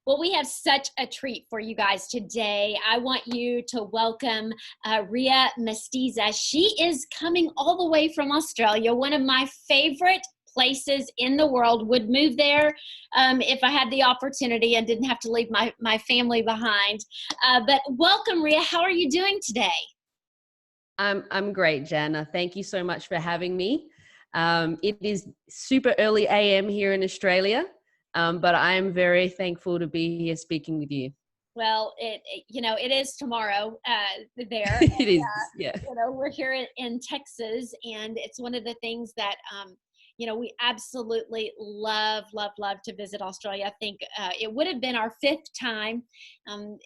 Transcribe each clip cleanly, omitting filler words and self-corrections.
Well, we have such a treat for you guys today. I want you to welcome Ria Mestiza. She is coming all the way from Australia, one of my favorite places in the world. Would move there if I had the opportunity and didn't have to leave my family behind. But welcome, Ria. How are you doing today? I'm great, Jana. Thank you so much for having me. It is super early AM here in Australia, but I am very thankful to be here speaking with you. Well, it is tomorrow there. It is, yeah. We're here in Texas, and it's one of the things that, we absolutely love to visit Australia. I think it would have been our fifth time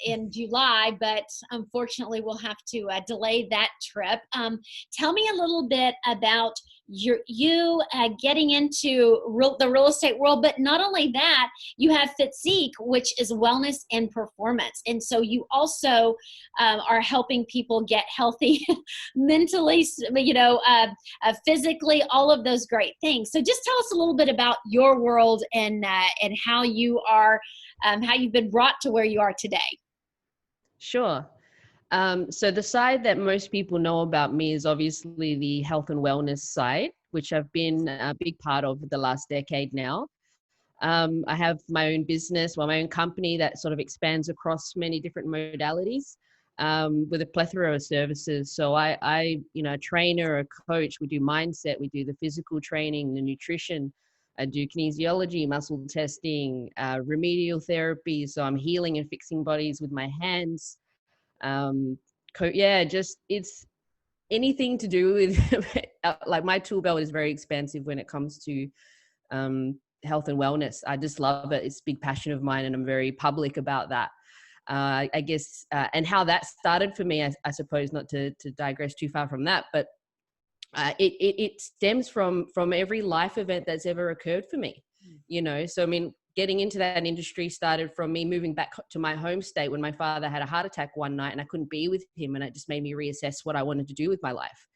in July, but unfortunately we'll have to delay that trip. Tell me a little bit about you getting into the real estate world, but not only that, you have Physique, which is wellness and performance. And so you also are helping people get healthy mentally, physically, all of those great things. So just tell us a little bit about your world and how you are, how you've been brought to where you are today. Sure. So the side that most people know about me is obviously the health and wellness side, which I've been a big part of the last decade now. I have my own business, my own company that sort of expands across many different modalities with a plethora of services. So I, a trainer, a coach, we do mindset, we do the physical training, the nutrition, I do kinesiology, muscle testing, remedial therapy. So I'm healing and fixing bodies with my hands. It's anything to do with like my tool belt is very expansive when it comes to health and wellness. I just love it. It's a big passion of mine, and I'm very public about that. I guess, and how that started for me, I suppose, not to digress too far from that, but it stems from every life event that's ever occurred for me, So, I mean, getting into that industry started from me moving back to my home state when my father had a heart attack one night and I couldn't be with him. And it just made me reassess what I wanted to do with my life.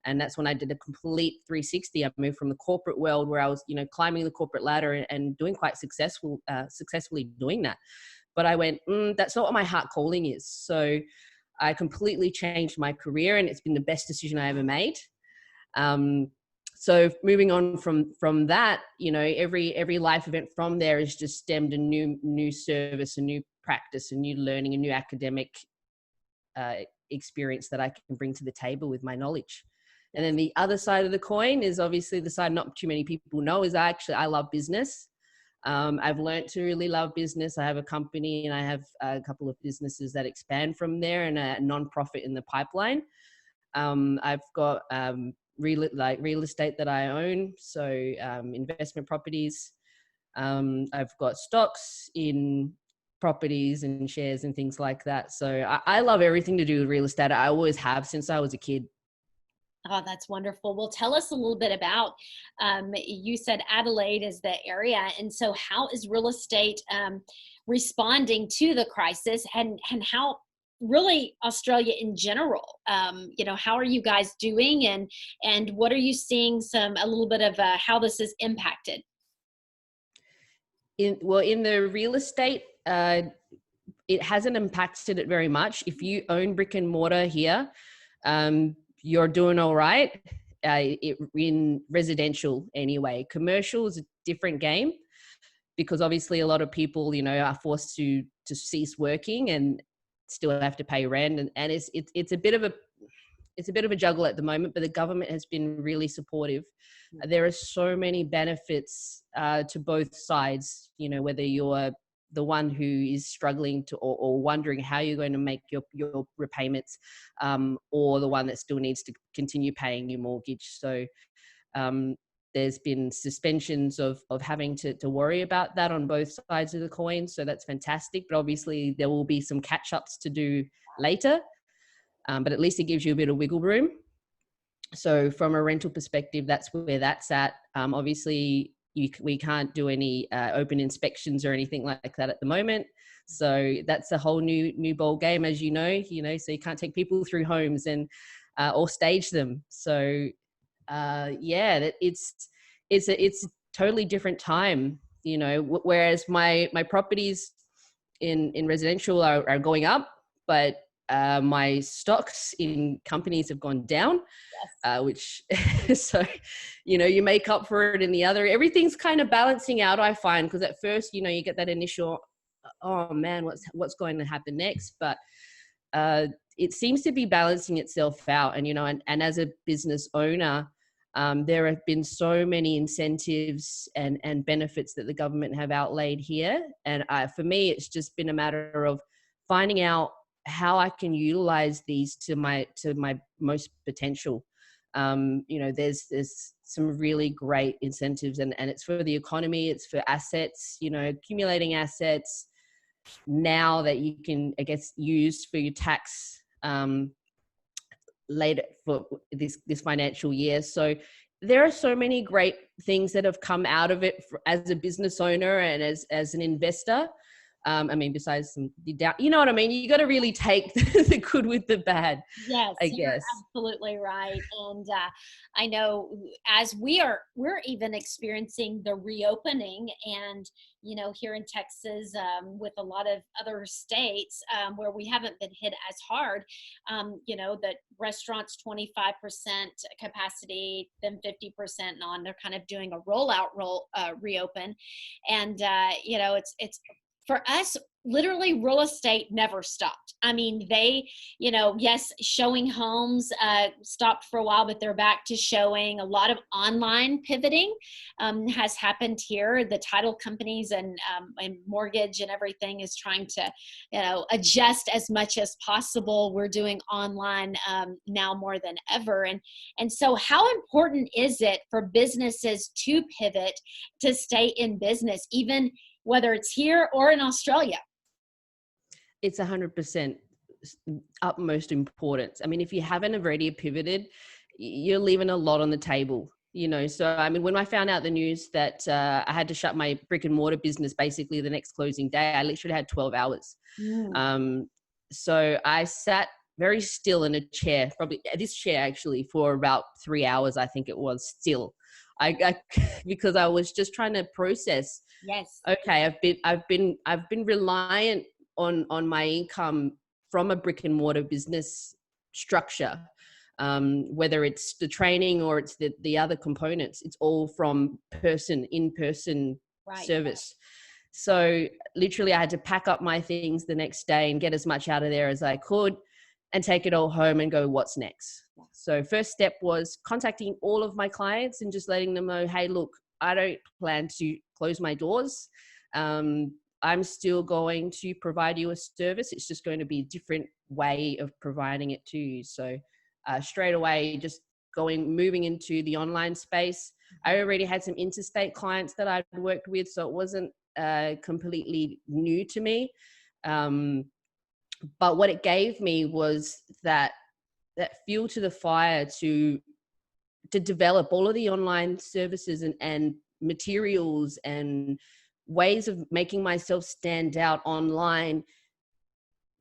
And that's when I did a complete 360. I moved from the corporate world where I was, climbing the corporate ladder and doing quite successfully doing that. But I went, that's not what my heart calling is. So I completely changed my career, and it's been the best decision I ever made. So moving on from that, every life event from there has just stemmed a new service, a new practice, a new learning, a new academic experience that I can bring to the table with my knowledge. And then the other side of the coin is obviously the side not too many people know is I love business. I've learned to really love business. I have a company and I have a couple of businesses that expand from there, and a nonprofit in the pipeline. I've got real estate that I own, so investment properties. I've got stocks in properties and shares and things like that. So I love everything to do with real estate. I always have since I was a kid. Oh, that's wonderful. Well, tell us a little bit about, you said Adelaide is the area. And so how is real estate responding to the crisis, and how really Australia in general? How are you guys doing, and what are you seeing a little bit of how this is impacted? In the real estate, it hasn't impacted it very much. If you own brick and mortar here, you're doing all right. In residential anyway. Commercial is a different game, because obviously a lot of people, are forced to cease working and still have to pay rent, and it's a bit of a juggle at the moment, but the government has been really supportive. There are so many benefits to both sides, whether you're the one who is struggling to or wondering how you're going to make your repayments, or the one that still needs to continue paying your mortgage. So there's been suspensions of having to worry about that on both sides of the coin. So that's fantastic. But obviously there will be some catch-ups to do later. But at least it gives you a bit of wiggle room. So from a rental perspective, that's where that's at. Obviously, we can't do any open inspections or anything like that at the moment. So that's a whole new ball game, as you know. So you can't take people through homes and or stage them. So it's a totally different time. Whereas my properties in residential are going up, but my stocks in companies have gone down, which so, you make up for it in the other. Everything's kind of balancing out, I find, because at first, you get that initial, oh man, what's going to happen next? But it seems to be balancing itself out. And, and as a business owner, there have been so many incentives and benefits that the government have outlaid here. And for me, it's just been a matter of finding out how I can utilize these to my most potential. There's some really great incentives, and it's for the economy, it's for assets, accumulating assets now that you can, I guess, use for your tax later for this financial year. So there are so many great things that have come out of it as a business owner and as an investor. Besides the down, you know what I mean? You got to really take the good with the bad. Yes, I you're guess. absolutely right. And I know as we're even experiencing the reopening, and here in Texas, with a lot of other states where we haven't been hit as hard, that restaurants 25% capacity, then 50% on. They're kind of doing a reopen, and it's for us, literally real estate never stopped. I mean, they, yes, showing homes stopped for a while, but they're back to showing. A lot of online pivoting has happened here. The title companies and mortgage and everything is trying to, adjust as much as possible. We're doing online now more than ever. And so how important is it for businesses to pivot to stay in business, even whether it's here or in Australia? It's 100% utmost importance. I mean, if you haven't already pivoted, you're leaving a lot on the table, So, when I found out the news that I had to shut my brick and mortar business, basically the next closing day, I literally had 12 hours. So I sat very still in a chair, probably this chair actually, for about 3 hours, I think it was, still. I because I was just trying to process. Yes. Okay, I've been reliant on my income from a brick and mortar business structure, whether it's the training or it's the other components. It's all from in-person service. So literally I had to pack up my things the next day and get as much out of there as I could and take it all home and go, what's next? So first step was contacting all of my clients and just letting them know, hey, look, I don't plan to close my doors. I'm still going to provide you a service. It's just going to be a different way of providing it to you. So straight away, just moving into the online space. I already had some interstate clients that I'd worked with, so it wasn't completely new to me. But what it gave me was that fuel to the fire to develop all of the online services and materials and ways of making myself stand out online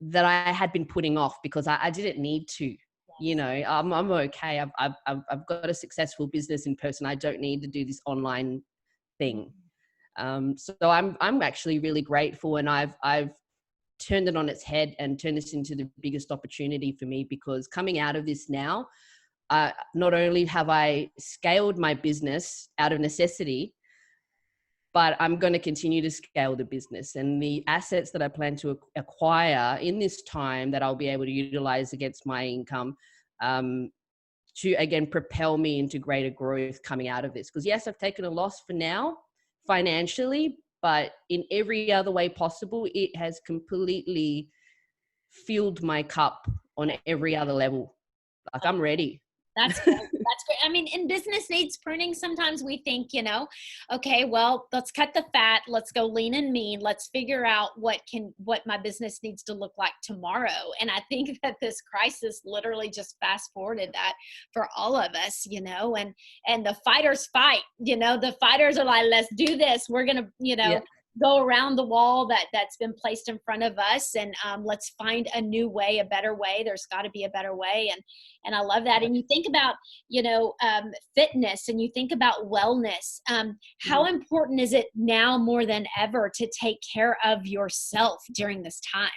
that I had been putting off because I didn't need to. I'm okay. I've got a successful business in person. I don't need to do this online thing. So I'm actually really grateful, and I've turned it on its head and turned this into the biggest opportunity for me, because coming out of this now, not only have I scaled my business out of necessity, but I'm going to continue to scale the business, and the assets that I plan to acquire in this time that I'll be able to utilize against my income to, again, propel me into greater growth coming out of this. Because yes, I've taken a loss for now financially, but in every other way possible, it has completely filled my cup on every other level. Like, I'm ready. That's great. That's great. I mean, in business needs pruning, sometimes we think, okay, well, let's cut the fat. Let's go lean and mean. Let's figure out what my business needs to look like tomorrow. And I think that this crisis literally just fast forwarded that for all of us, and the fighters fight, the fighters are like, let's do this. We're going to, go around the wall that's been placed in front of us, and let's find a new way, a better way. There's got to be a better way, and I love that. And you think about, fitness, and you think about wellness. How important is it now more than ever to take care of yourself during this time?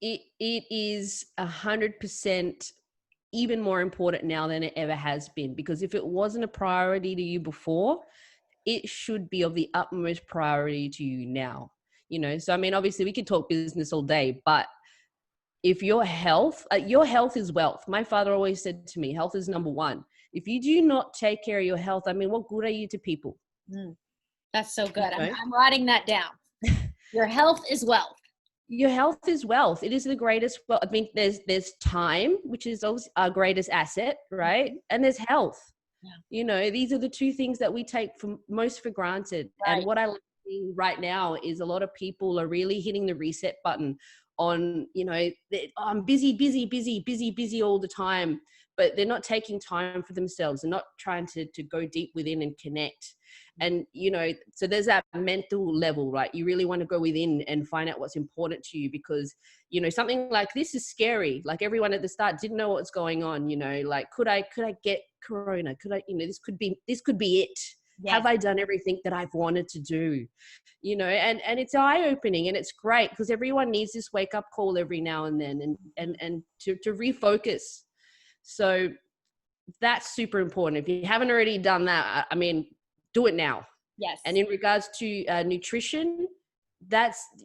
It is 100% even more important now than it ever has been, because if it wasn't a priority to you before, it should be of the utmost priority to you now. So I mean, obviously we could talk business all day, but if your health is wealth. My father always said to me, health is number one. If you do not take care of your health, I mean, what good are you to people? That's so good. I'm writing that down. Your health is wealth. Your health is wealth. It is the greatest. Well, I mean, there's time, which is our greatest asset, right? And there's health. Yeah. These are the two things that we take most for granted. Right. And what I like seeing right now is a lot of people are really hitting the reset button on, I'm busy all the time, but they're not taking time for themselves. They're not trying to go deep within and connect. And, so there's that mental level, right? You really want to go within and find out what's important to you, because, something like this is scary. Like, everyone at the start didn't know what's going on, like, could I get corona? Could I, this could be it. Yes. Have I done everything that I've wanted to do? And it's eye-opening, and it's great because everyone needs this wake-up call every now and then, and to refocus. So that's super important. If you haven't already done that, I mean, do it now. Yes. And in regards to nutrition,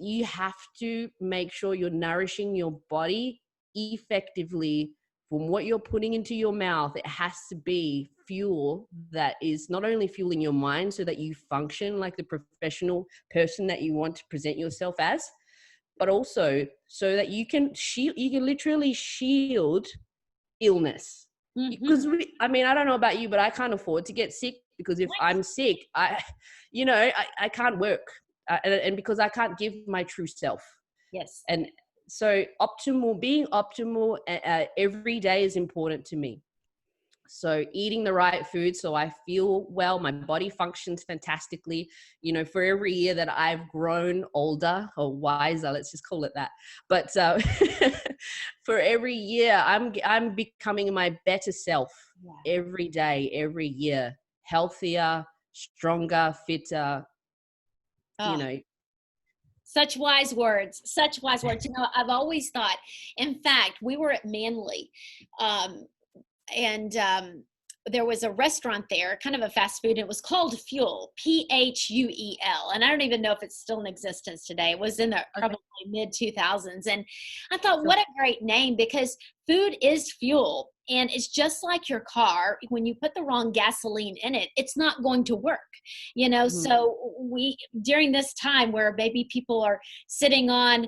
you have to make sure you're nourishing your body effectively from what you're putting into your mouth. It has to be fuel that is not only fueling your mind so that you function like the professional person that you want to present yourself as, but also so that you can literally shield illness. Because I don't know about you, but I can't afford to get sick, because if I'm sick, I can't work, and because I can't give my true self. Yes. And so being optimal every day is important to me. So eating the right food so I feel well, my body functions fantastically. For every year that I've grown older or wiser, let's just call it that. But for every year, I'm becoming my better self every day, every year, healthier, stronger, fitter. Such wise words. I've always thought, in fact, we were at Manly, and there was a restaurant there, kind of a fast food. It was called Fuel, Phuel. And I don't even know if it's still in existence today. It was in the probably mid 2000s. And I thought, what a great name, because food is fuel. And it's just like your car. When you put the wrong gasoline in it, it's not going to work, So during this time where maybe people are sitting on,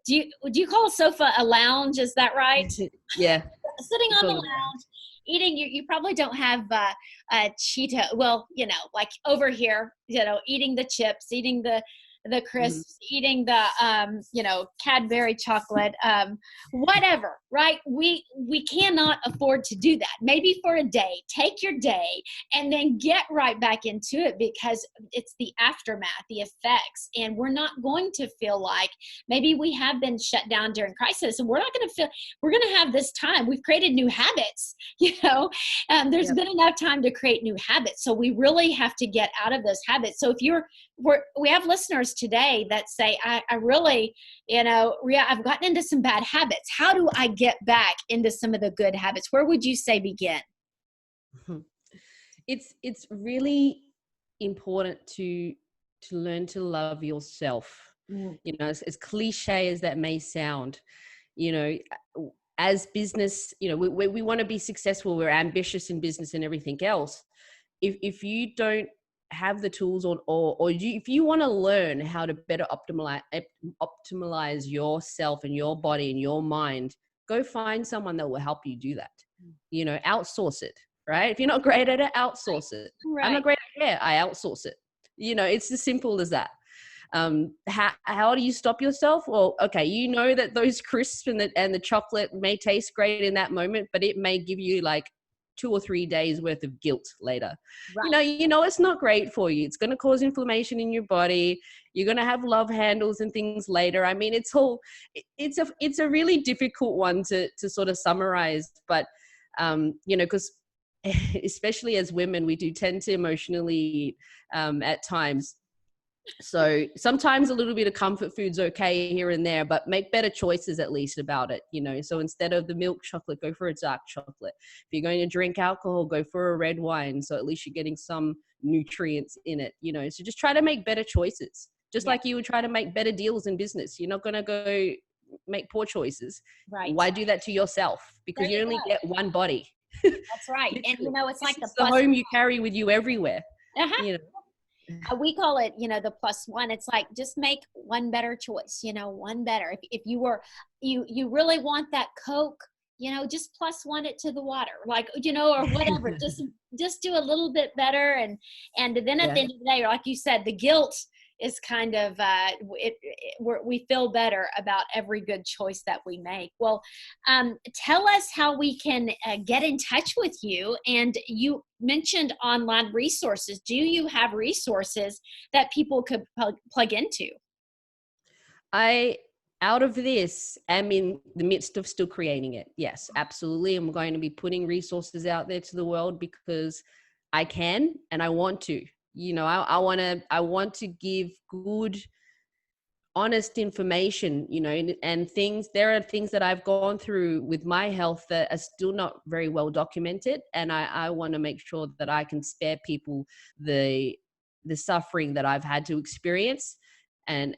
do you call a sofa a lounge? Is that right? Yeah. Sitting on the lounge, eating, you probably don't have Cheeto. Well, like over here, eating the chips, eating the crisps, eating the Cadbury chocolate, whatever, right? We cannot afford to do that. Maybe for a day, take your day and then get right back into it, because it's the aftermath, the effects, and we're not going to feel like maybe we have been shut down during crisis, and we're going to have this time. We've created new habits, there's been enough time to create new habits. So we really have to get out of those habits. So if we have listeners today that say, I really, Ria, I've gotten into some bad habits. How do I get back into some of the good habits? Where would you say begin? It's really important to learn to love yourself. As cliche as that may sound, as business, we want to be successful. We're ambitious in business and everything else. If you don't have the tools if you want to learn how to better optimize yourself and your body and your mind, go find someone that will help you do that. Outsource it, right? If you're not great at it, outsource it. Right. I'm not great at hair, I outsource it. It's as simple as that. How do you stop yourself? Well, okay, that those crisps and the chocolate may taste great in that moment, but it may give you like 2 or 3 days worth of guilt later. Right. It's not great for you. It's going to cause inflammation in your body. You're going to have love handles and things later. I mean, it's a really difficult one to sort of summarize, but because especially as women, we do tend to emotionally at times. So sometimes a little bit of comfort food's okay here and there, but make better choices at least about it. So instead of the milk chocolate, go for a dark chocolate. If you're going to drink alcohol, go for a red wine. So at least you're getting some nutrients in it, so just try to make better choices. Just like you would try to make better deals in business. You're not going to go make poor choices. Right. Why do that to yourself? Because you only get one body. That's right. And it's like the home you carry with you everywhere. Uh-huh. We call it, the plus one. It's like, just make one better choice, one better. If you you really want that Coke, just plus one it to the water, like, or whatever, just do a little bit better. And then at the end of the day, like you said, the guilt is kind of, we feel better about every good choice that we make. Well, tell us how we can get in touch with you. And you mentioned online resources. Do you have resources that people could plug into? Out of this, I'm in the midst of still creating it. Yes, absolutely. I'm going to be putting resources out there to the world because I can and I want to. I want to give good, honest information, and things. There are things that I've gone through with my health that are still not very well documented. And I want to make sure that I can spare people the suffering that I've had to experience and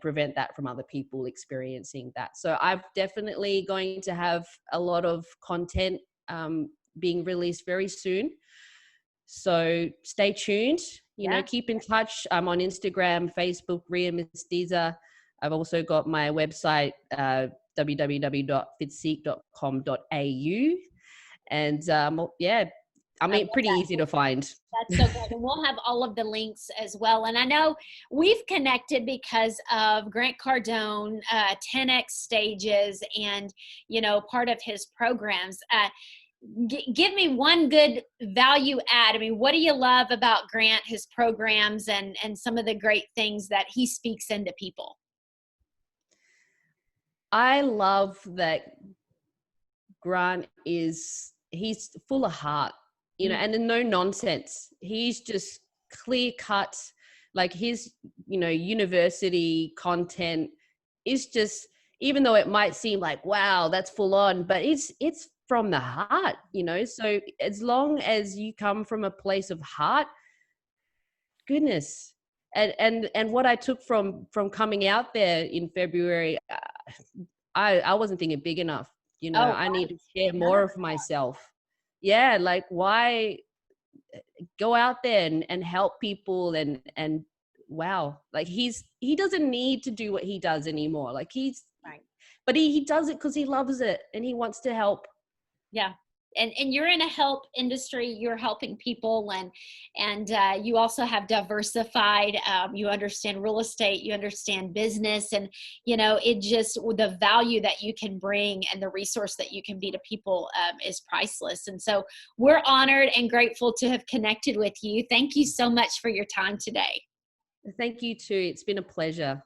prevent that from other people experiencing that. So I'm definitely going to have a lot of content being released very soon. So stay tuned, keep in touch. I'm on Instagram, Facebook, Ria Mestiza. I've also got my website, www.fitseek.com.au. And pretty easy to find. That's so good. And we'll have all of the links as well. And I know we've connected because of Grant Cardone, 10X stages, and, part of his programs. Give me one good value add. I mean, what do you love about Grant, his programs, and some of the great things that he speaks into people? I love that Grant he's full of heart, and no nonsense. He's just clear cut. Like his, university content is just, even though it might seem like, wow, that's full on, but it's from the heart, so as long as you come from a place of heart, goodness. And what I took from coming out there in February, I wasn't thinking big enough, I need to share more of myself. Like, why go out there and help people and wow, like he doesn't need to do what he does anymore. Like but he does it because he loves it and he wants to help. Yeah. And you're in a help industry, you're helping people, and you also have diversified, you understand real estate, you understand business, and, it just, the value that you can bring and the resource that you can be to people is priceless. And so we're honored and grateful to have connected with you. Thank you so much for your time today. Thank you too. It's been a pleasure.